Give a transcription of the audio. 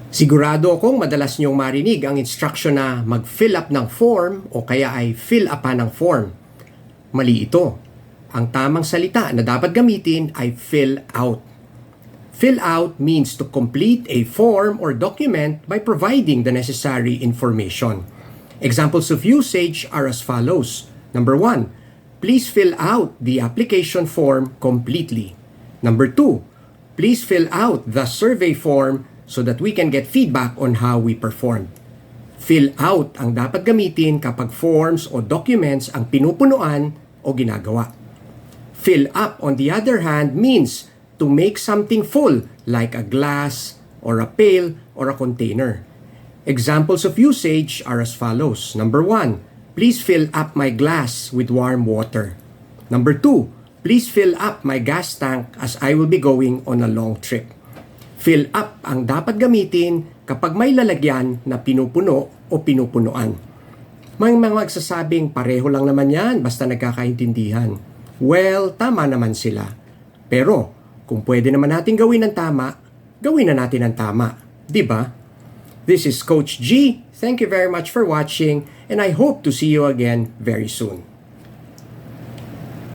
Sigurado akong madalas niyong marinig ang instruction na mag-fill up ng form o kaya ay fill upan ng form. Mali ito. Ang tamang salita na dapat gamitin ay fill out. Fill out means to complete a form or document by providing the necessary information. Examples of usage are as follows. Number 1, please fill out the application form completely. Number 2, please fill out the survey form so that we can get feedback on how we performed. Fill out ang dapat gamitin kapag forms o documents ang pinupunuan o ginagawa. Fill up, on the other hand, means to make something full like a glass or a pail or a container. Examples of usage are as follows. Number 1, please fill up my glass with warm water. Number 2, please fill up my gas tank as I will be going on a long trip. Fill up ang dapat gamitin kapag may lalagyan na pinupuno o pinupunuan. May mga magsasabing pareho lang naman yan basta nagkakaintindihan. Well, tama naman sila. Pero kung pwede naman natin gawin ang tama, gawin na natin ang tama. Diba? This is Coach G. Thank you very much for watching and I hope to see you again very soon.